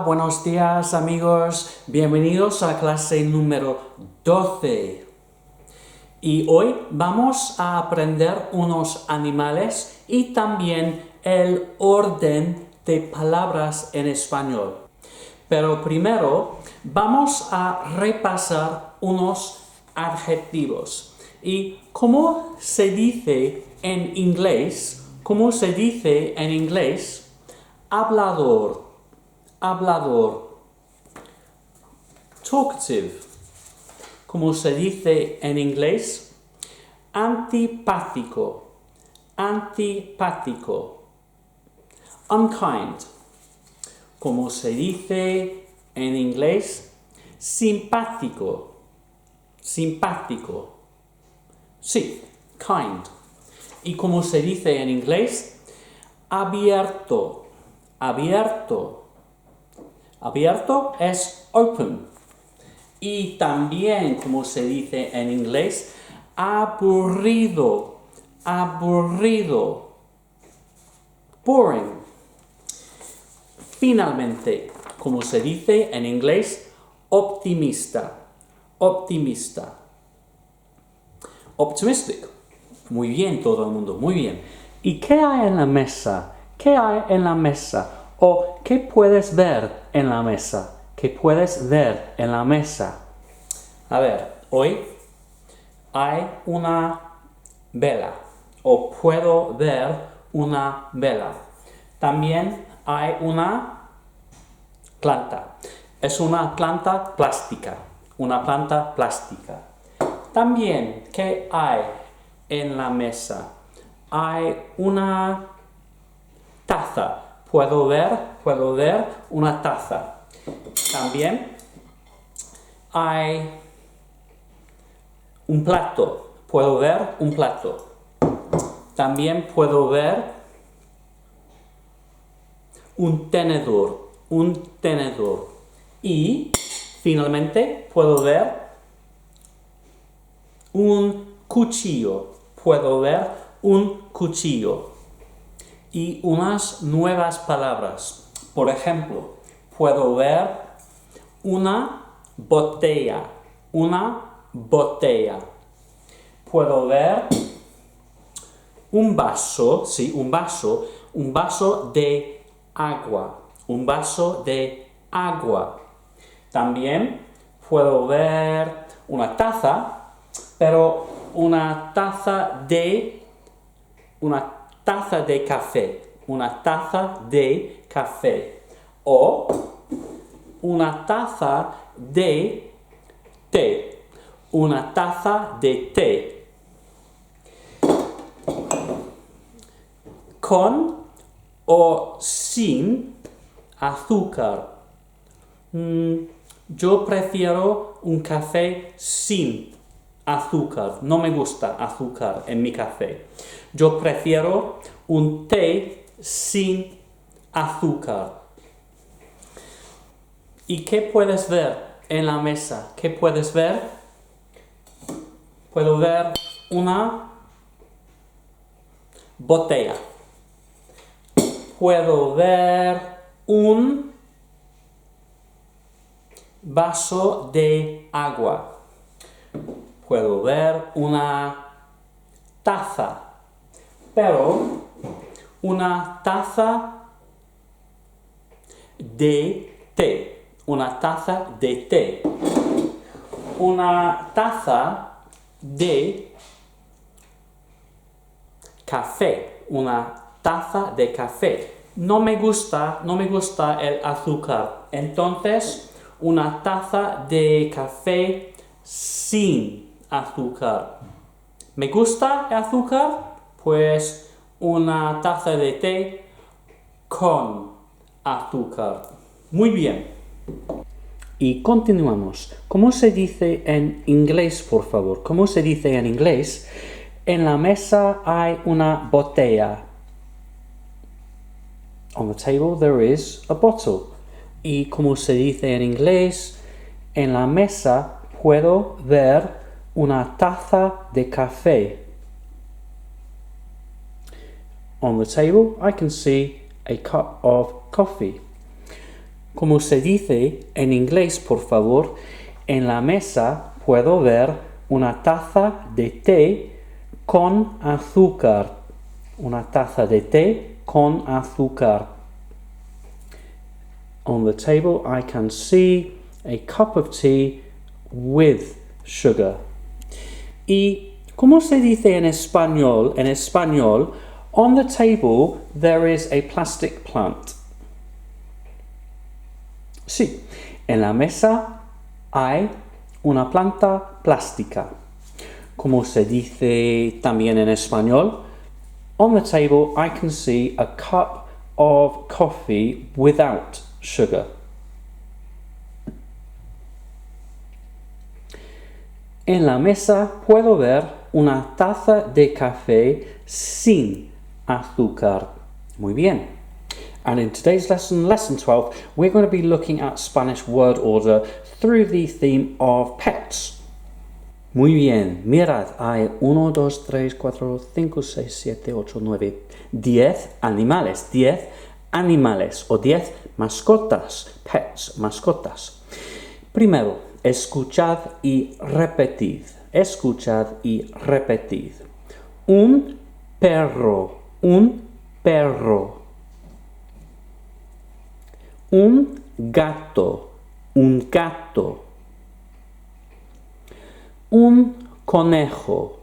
buenos días amigos, bienvenidos a clase número 12. Y hoy vamos a aprender unos animales y también el orden de palabras en español. Pero primero vamos a repasar unos adjetivos. ¿Y cómo se dice en inglés? ¿Cómo se dice en inglés? Hablador, hablador. Talkative. ¿Cómo se dice en inglés? Antipático, antipático. Unkind. ¿Cómo se dice en inglés? Simpático, simpático. Sí, kind. ¿Y cómo se dice en inglés? Abierto, abierto. Abierto es open. Y también, como se dice en inglés, aburrido, aburrido. Boring. Finalmente, como se dice en inglés, optimista, optimista. Optimistic. Muy bien, todo el mundo, muy bien. ¿Y qué hay en la mesa? ¿Qué hay en la mesa? ¿O qué puedes ver en la mesa? ¿Qué puedes ver en la mesa? A ver, hoy hay una vela. O puedo ver una vela. También hay una planta. Es una planta plástica. Una planta plástica. También, ¿qué hay en la mesa? Hay una taza. Puedo ver una taza. También hay un plato. Puedo ver un plato. También puedo ver un tenedor. Un tenedor. Y finalmente puedo ver un cuchillo. Puedo ver un cuchillo. Y unas nuevas palabras. Por ejemplo, puedo ver una botella. Una botella. Puedo ver un vaso, sí, un vaso de agua. Un vaso de agua. También puedo ver una taza, pero una taza de café. Una taza de café. O una taza de té. Una taza de té. Con o sin azúcar. Yo prefiero un café sin azúcar. No me gusta azúcar en mi café. Yo prefiero un té sin azúcar. ¿Y qué puedes ver en la mesa? ¿Qué puedes ver? Puedo ver una botella. Puedo ver un vaso de agua. Puedo ver una taza. Pero una taza de té. Una taza de té. Una taza de café. Una taza de café. No me gusta el azúcar. Entonces, una taza de café sin azúcar. ¿Me gusta el azúcar? Pues una taza de té con azúcar. Muy bien. Y continuamos. ¿Cómo se dice en inglés, por favor? ¿Cómo se dice en inglés? En la mesa hay una botella. On the table there is a bottle. ¿Y cómo se dice en inglés? En la mesa puedo ver una taza de café. On the table I can see a cup of coffee. Como se dice en inglés, por favor, en la mesa puedo ver una taza de té con azúcar. Una taza de té con azúcar. On the table I can see a cup of tea with sugar. ¿Y cómo se dice en español? En español, on the table there is a plastic plant. Sí, en la mesa hay una planta plástica. Como se dice también en español, on the table I can see a cup of coffee without sugar. En la mesa puedo ver una taza de café sin azúcar. Muy bien. And in today's lesson, lesson 12, we're going to be looking at Spanish word order through the theme of pets. Muy bien, mirad, hay 1, 2, 3, 4, 5, 6, 7, 8, 9, 10 animales, 10 animales o 10 mascotas, pets, mascotas. Primero, escuchad y repetid. Escuchad y repetid. Un perro, un perro. Un gato, un gato. Un conejo,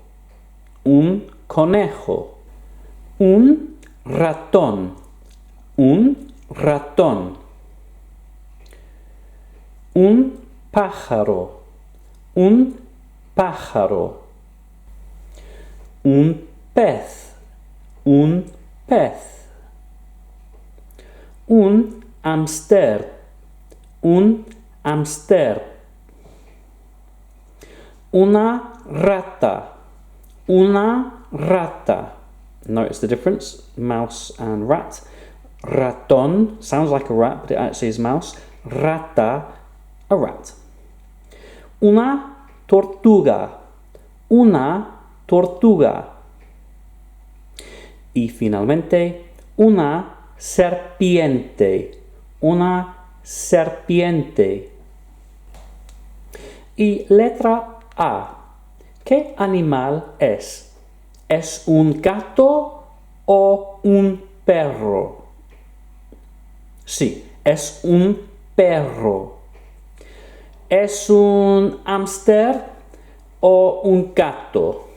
un conejo. Un ratón, un ratón. Un pájaro, un pájaro. Un pez, un pez. Un hámster, un hámster. Una rata, una rata. Notice the difference, mouse and rat. Ratón sounds like a rat, but it actually is mouse. Rata, a rat. Una tortuga, una tortuga. Y finalmente, una serpiente, una serpiente. Y letra A. ¿Qué animal es? ¿Es un gato o un perro? Sí, es un perro. ¿Es un hámster o un gato?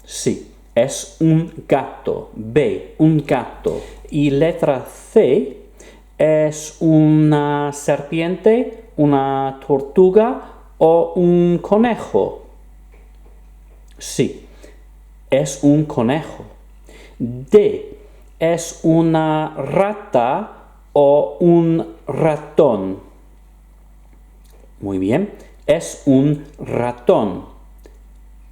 Sí, es un gato. B, un gato. Y letra C, ¿es una serpiente, una tortuga o un conejo? Sí, es un conejo. D, ¿es una rata o un ratón? Muy bien, es un ratón.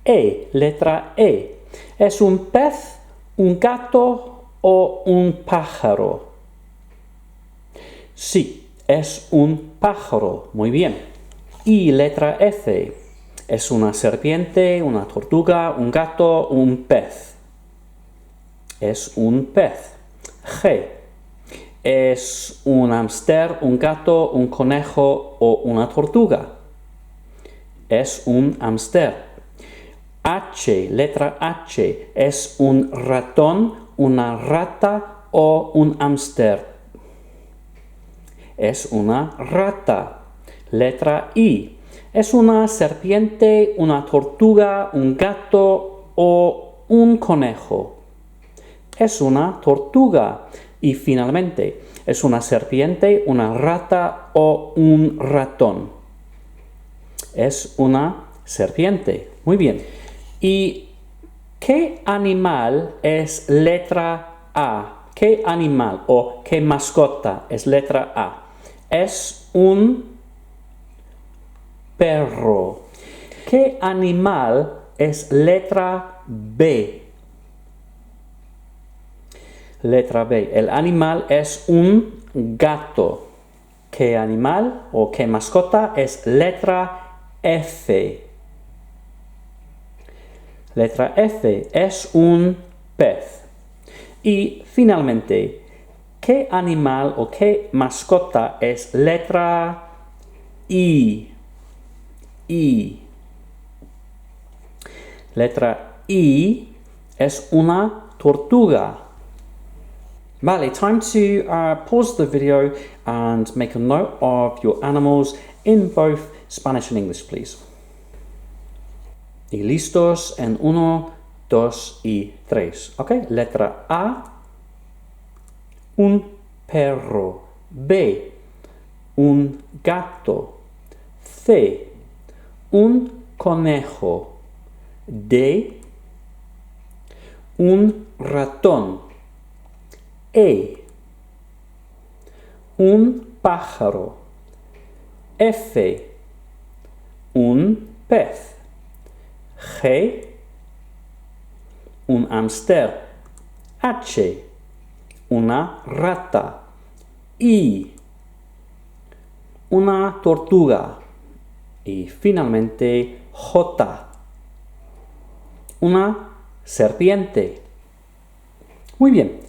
E, letra E, ¿es un pez, un gato o un pájaro? Sí, es un pájaro. Muy bien. Y letra F, ¿es una serpiente, una tortuga, un gato, un pez? Es un pez. G, ¿es un hámster, un gato, un conejo o una tortuga? Es un hámster. H, letra H, ¿es un ratón, una rata o un hámster? Es una rata. Letra I, ¿es una serpiente, una tortuga, un gato o un conejo? Es una tortuga. Y finalmente, ¿es una serpiente, una rata o un ratón? Es una serpiente. Muy bien. ¿Y qué animal es letra A? ¿Qué animal o qué mascota es letra A? Es un perro. ¿Qué animal es letra B? Letra B. El animal es un gato. ¿Qué animal o qué mascota es letra F? Letra F es un pez. Y finalmente, ¿Qué animal o qué mascota es letra I? I. Letra I es una tortuga. Vale, time to pause the video and make a note of your animals in both Spanish and English, please. Y listos en 1, 2 y 3. Ok, letra A, un perro. B, un gato. C, un conejo. D, un ratón. E, un pájaro. F, un pez. G, un hámster. H, una rata. I, una tortuga. Y finalmente J, una serpiente. Muy bien.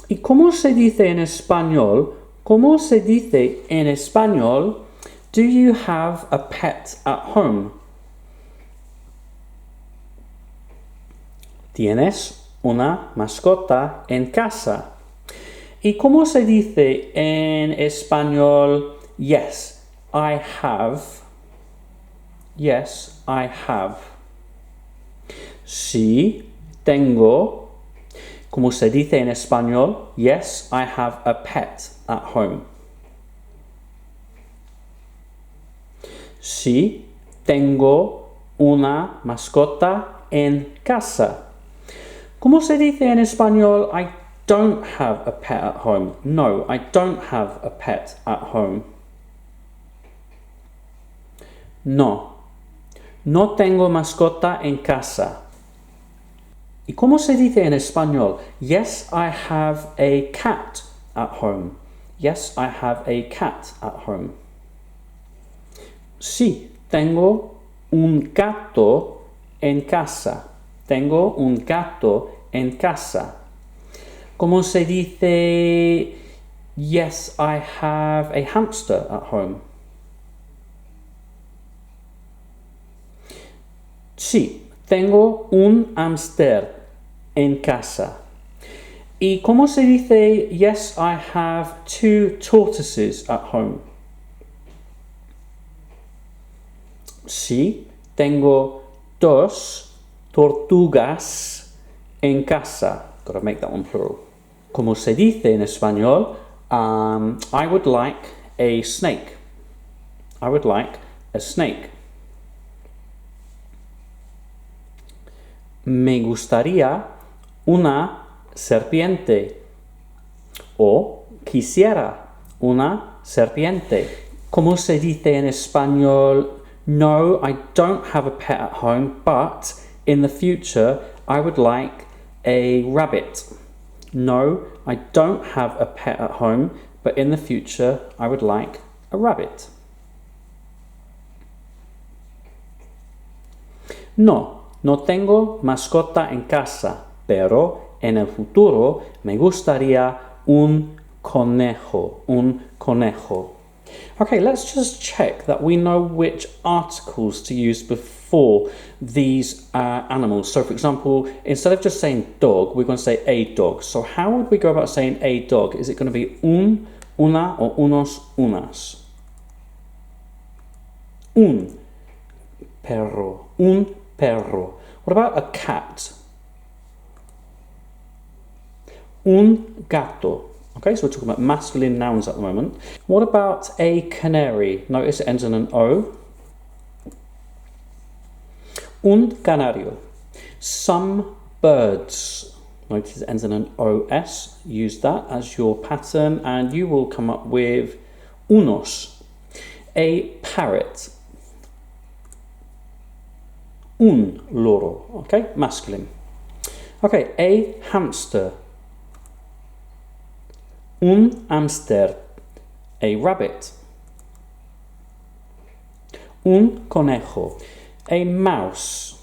¿Y cómo se dice en español? ¿Cómo se dice en español? Do you have a pet at home? ¿Tienes una mascota en casa? ¿Y cómo se dice en español? Yes, I have. Yes, I have. Sí, tengo. ¿Cómo se dice en español? Yes, I have a pet at home. Sí, tengo una mascota en casa. ¿Cómo se dice en español? I don't have a pet at home. No, I don't have a pet at home. No, no tengo mascota en casa. ¿Y cómo se dice en español? Yes, I have a cat at home. Yes, I have a cat at home. Sí, tengo un gato en casa. Tengo un gato en casa. ¿Cómo se dice? Yes, I have a hamster at home. Sí, tengo un hámster en casa. ¿Y cómo se dice? Yes, I have 2 tortoises at home. Sí, tengo 2 tortugas en casa. Gotta make that one plural. Como se dice en español, I would like a snake. I would like a snake. Me gustaría una serpiente. O quisiera una serpiente. Como se dice en español? No, I don't have a pet at home, but in the future, I would like a rabbit. No, I don't have a pet at home, but in the future, I would like a rabbit. No, no tengo mascota en casa, pero en el futuro me gustaría un conejo. Un conejo. Okay, let's just check that we know which articles to use before these animals. So, for example, instead of just saying dog, we're going to say a dog. So, how would we go about saying a dog? Is it going to be un, una, or unos, unas? Un perro. Un perro. What about a cat? Un gato. Okay, so we're talking about masculine nouns at the moment. What about a canary? Notice it ends in an O. Un canario. Some birds. Notice it ends in an OS. Use that as your pattern and you will come up with unos. A parrot. Un loro. Okay, masculine. Okay, a hamster. Un hámster, a rabbit. Un conejo, a mouse.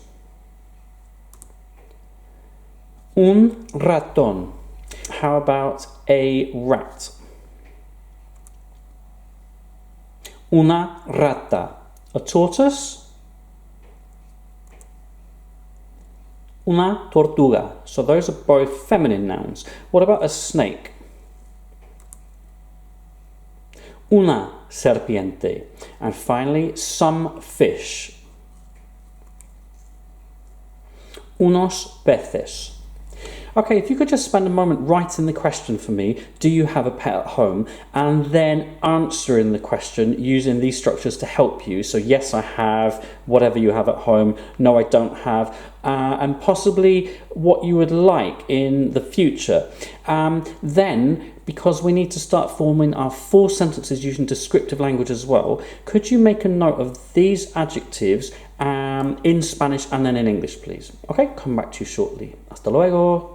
Un ratón. How about a rat. Una rata, a tortoise. Una tortuga. So those are both feminine nouns. What about a snake? Una serpiente. And finally, some fish. Unos peces. Okay, if you could just spend a moment writing the question for me, do you have a pet at home? And then answering the question using these structures to help you. So yes, I have, whatever you have at home. No, I don't have. And possibly what you would like in the future. Then, because we need to start forming our full sentences using descriptive language as well, could you make a note of these adjectives in Spanish and then in English, please? Okay, come back to you shortly. Hasta luego.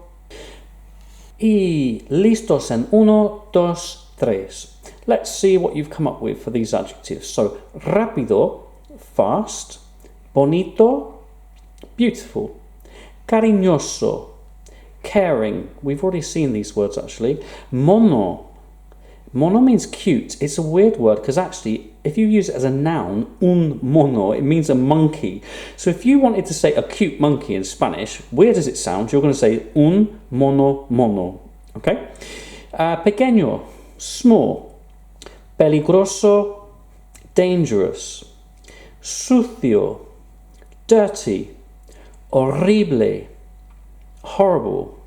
Y listos en 1, 2, 3. Let's see what you've come up with for these adjectives. So, rápido, fast, bonito, beautiful, cariñoso, caring. We've already seen these words actually. Mono. Mono means cute. It's a weird word because actually, if you use it as a noun, un mono, it means a monkey. So if you wanted to say a cute monkey in Spanish, weird as it sounds, you're going to say un mono mono. Okay? Pequeño, small. Peligroso, dangerous. Sucio, dirty. Horrible, horrible.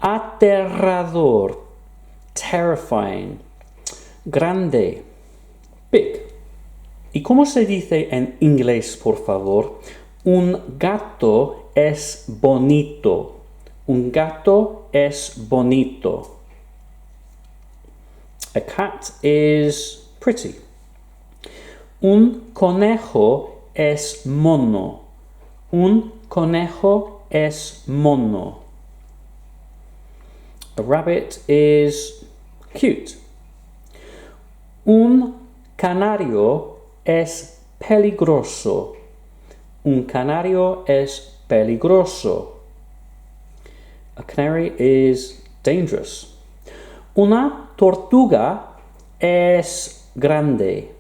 Aterrador, terrifying. Grande, big. ¿Y cómo se dice en inglés, por favor? Un gato es bonito. Un gato es bonito. A cat is pretty. Un conejo es mono. Un conejo es mono. A rabbit is cute. Un canario es peligroso. Un canario es peligroso. A canary is dangerous. Una tortuga es grande.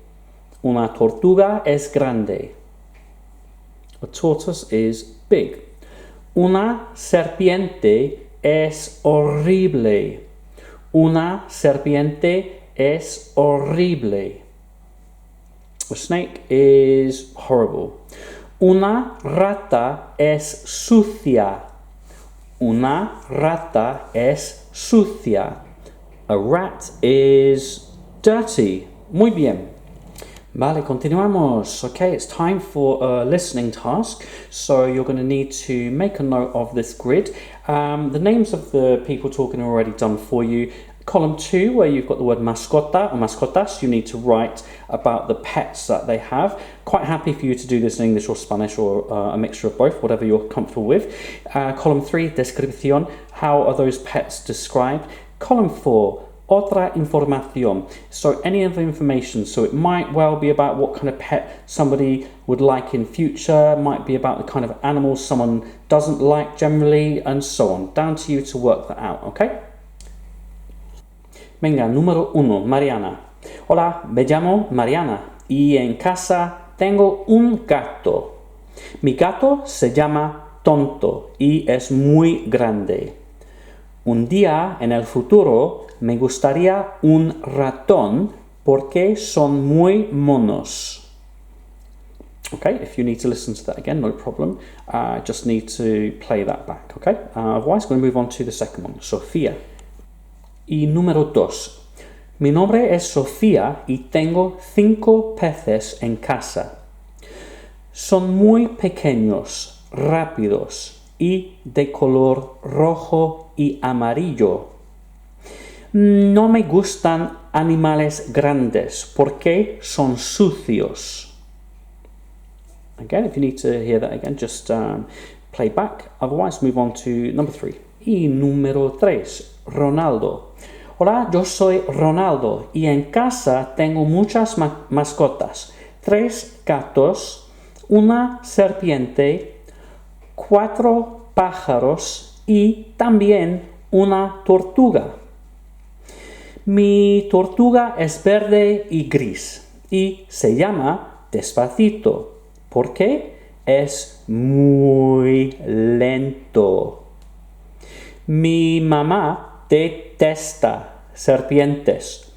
Una tortuga es grande. A tortoise is big. Una serpiente es horrible. Una serpiente es horrible. A snake is horrible. Una rata es sucia. Una rata es sucia. A rat is dirty. Muy bien. Vale, continuamos. Okay, it's time for a listening task. So you're going to need to make a note of this grid. The names of the people talking are already done for you. Column 2, where you've got the word mascota or mascotas, you need to write about the pets that they have. Quite happy for you to do this in English or Spanish or a mixture of both, whatever you're comfortable with. Column 3, descripción, how are those pets described? Column 4, otra información, so any other information. So it might well be about what kind of pet somebody would like in future, might be about the kind of animals someone doesn't like generally, and so on. Down to you to work that out, okay? Venga, número 1, Mariana. Hola, me llamo Mariana y en casa tengo un gato. Mi gato se llama Tonto y es muy grande. Un día en el futuro me gustaría un ratón porque son muy monos. Okay, if you need to listen to that again, no problem. Just need to play that back, okay? Otherwise, we're going to move on to the second one, Sofía. Y número 2. Mi nombre es Sofía y tengo 5 peces en casa. Son muy pequeños, rápidos y de color rojo y amarillo. No me gustan animales grandes porque son sucios. Again, if you need to hear that again, just play back. Otherwise, move on to number 3. Y número 3. Ronaldo. Hola, yo soy Ronaldo y en casa tengo muchas mascotas. 3 gatos, una serpiente, 4 pájaros y también una tortuga. Mi tortuga es verde y gris y se llama Despacito. ¿Por qué? Es muy lento. Mi mamá detesta serpientes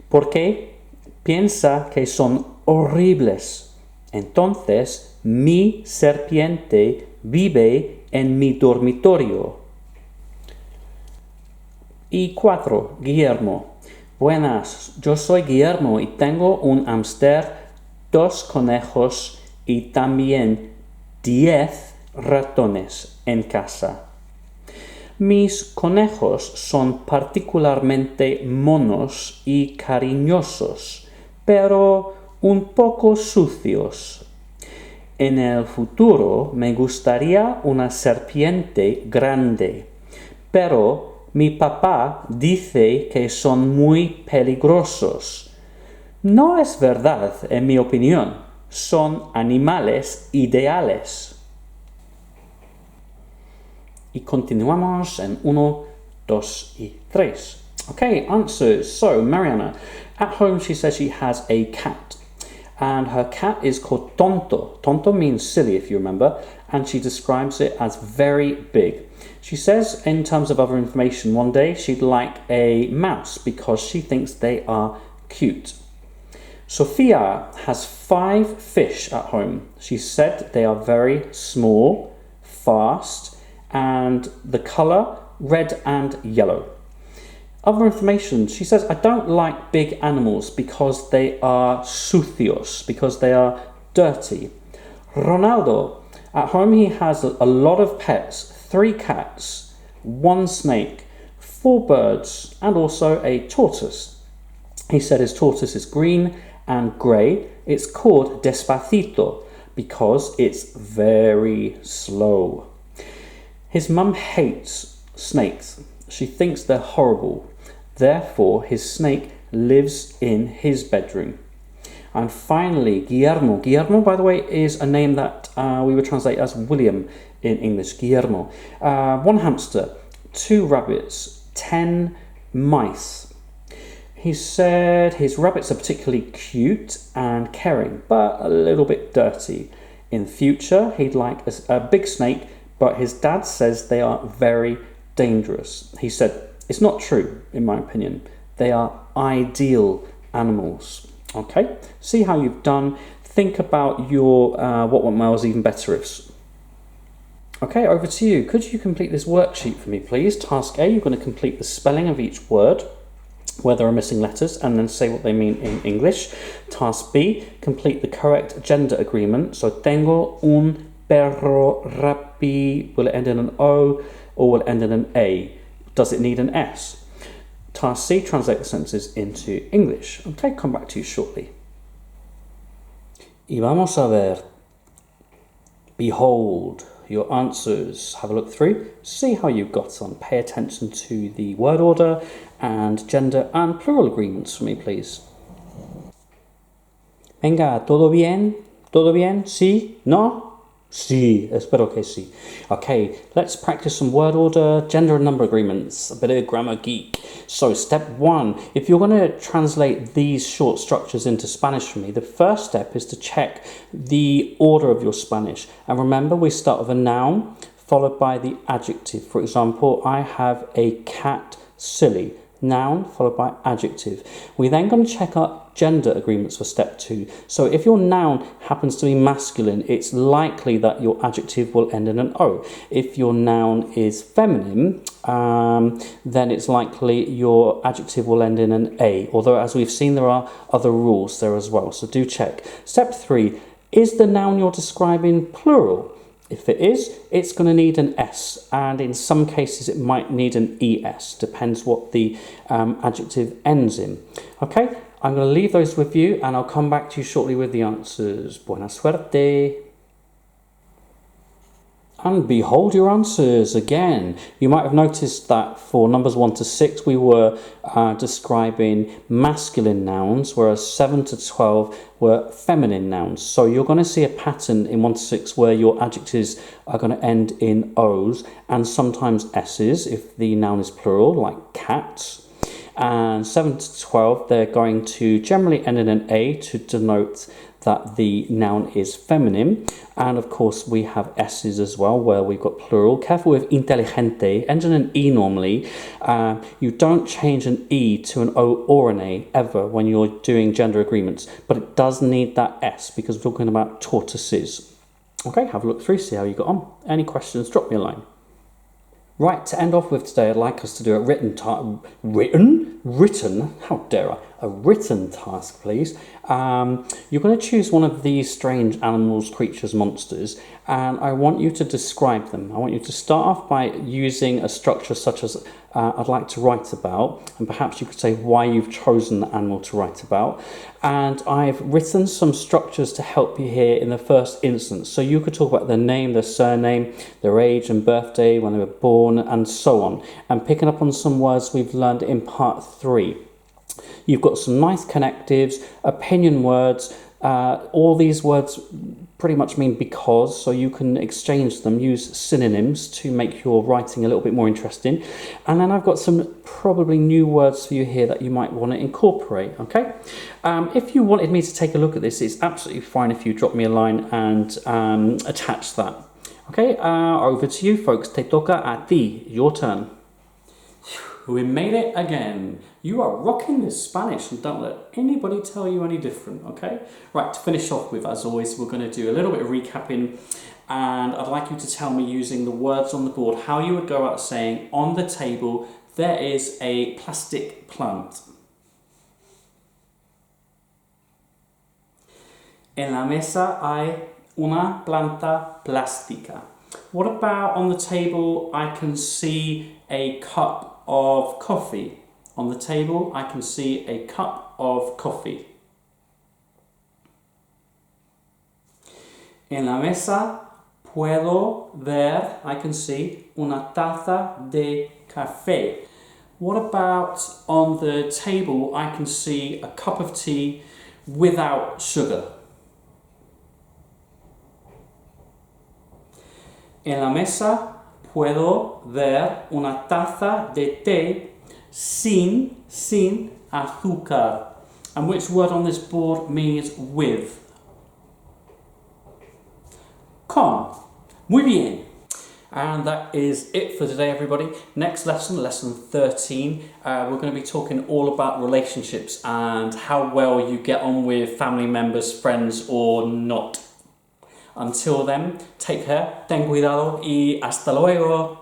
porque piensa que son horribles. Entonces, mi serpiente vive en mi dormitorio. Y 4. Guillermo. Buenas, yo soy Guillermo y tengo un hámster, 2 conejos y también 10 ratones en casa. Mis conejos son particularmente monos y cariñosos, pero un poco sucios. En el futuro me gustaría una serpiente grande, pero mi papá dice que son muy peligrosos. No es verdad, en mi opinión. Son animales ideales. Y continuamos en 1, 2 y 3. Okay, answers. So, Mariana, at home she says she has a cat. And her cat is called Tonto. Tonto means silly, if you remember. And she describes it as very big. She says, in terms of other information, one day she'd like a mouse because she thinks they are cute. Sophia has 5 fish at home. She said they are very small, fast, and the colour red and yellow. Other information, she says, I don't like big animals because they are sucios, because they are dirty. Ronaldo, at home he has a lot of pets, 3 cats, 1 snake, 4 birds, and also a tortoise. He said his tortoise is green and grey. It's called Despacito because it's very slow. His mum hates snakes. She thinks they're horrible. Therefore, his snake lives in his bedroom. And finally, Guillermo. Guillermo, by the way, is a name that we would translate as William in English. Guillermo. 1 hamster, 2 rabbits, 10 mice. He said his rabbits are particularly cute and caring, but a little bit dirty. In future, he'd like a big snake, but his dad says they are very dangerous. He said, it's not true, in my opinion. They are ideal animals. Okay, see how you've done. Think about your what went well was even better ifs. Okay, over to you. Could you complete this worksheet for me, please? Task A, you're going to complete the spelling of each word, where there are missing letters, and then say what they mean in English. Task B, complete the correct gender agreement. So, tengo un perro Rappi. Will it end in an O or will it end in an A? Does it need an S? Task C, translate the sentences into English. Okay, come back to you shortly. Y vamos a ver. Behold your answers. Have a look through. See how you got on. Pay attention to the word order and gender and plural agreements for me, please. Venga, ¿todo bien? ¿Todo bien? ¿Sí? ¿No? Sí, espero que sí. Okay, let's practice some word order, gender and number agreements, a bit of grammar geek. So, step 1, if you're going to translate these short structures into Spanish for me, the first step is to check the order of your Spanish. And remember, we start with a noun followed by the adjective. For example, I have a cat, silly. Noun followed by adjective. We're then going to check our gender agreements for step 2. So if your noun happens to be masculine, it's likely that your adjective will end in an O. If your noun is feminine, then it's likely your adjective will end in an A. Although, as we've seen, there are other rules there as well. So do check. Step 3, is the noun you're describing plural? If it is, it's going to need an S, and in some cases it might need an ES, depends what the adjective ends in. Okay, I'm going to leave those with you and I'll come back to you shortly with the answers. Buena suerte. And behold your answers again. You might have noticed that for numbers 1 to 6 we were describing masculine nouns, whereas 7 to 12 were feminine nouns. So you're going to see a pattern in 1 to 6 where your adjectives are going to end in O's and sometimes S's if the noun is plural, like cats. And 7 to 12, they're going to generally end in an A to denote that the noun is feminine. And of course, we have S's as well, where we've got plural. Careful with inteligente, ends in an E normally. You don't change an E to an O or an A ever when you're doing gender agreements, but it does need that S because we're talking about tortoises. Okay, have a look through, see how you got on. Any questions, drop me a line. Right, to end off with today, I'd like us to do a written, how dare I, a written task, please. You're going to choose one of these strange animals, creatures, monsters, and I want you to describe them. I want you to start off by using a structure such as I'd like to write about, and perhaps you could say why you've chosen the animal to write about. And I've written some structures to help you here in the first instance. So you could talk about their name, their surname, their age and birthday, when they were born, and so on. And picking up on some words we've learned in part 3. You've got some nice connectives, opinion words. All these words pretty much mean because, so you can exchange them, use synonyms to make your writing a little bit more interesting. And then I've got some probably new words for you here that you might want to incorporate, okay? If you wanted me to take a look at this, it's absolutely fine if you drop me a line and attach that. Okay, over to you folks. Te toca a ti, your turn. We made it again. You are rocking this Spanish and don't let anybody tell you any different, okay? Right, to finish off with, as always, we're going to do a little bit of recapping, and I'd like you to tell me using the words on the board how you would go out saying, on the table, there is a plastic plant. En la mesa hay una planta plástica. What about on the table, I can see a cup of coffee? On the table, I can see a cup of coffee. En la mesa puedo ver, I can see, una taza de café. What about on the table, I can see a cup of tea without sugar? En la mesa puedo ver una taza de té sin azúcar. And which word on this board means with? Con. Muy bien. And that is it for today, everybody. Next lesson, lesson 13, we're going to be talking all about relationships and how well you get on with family members, friends, or not. Until then, take care, ten cuidado y hasta luego.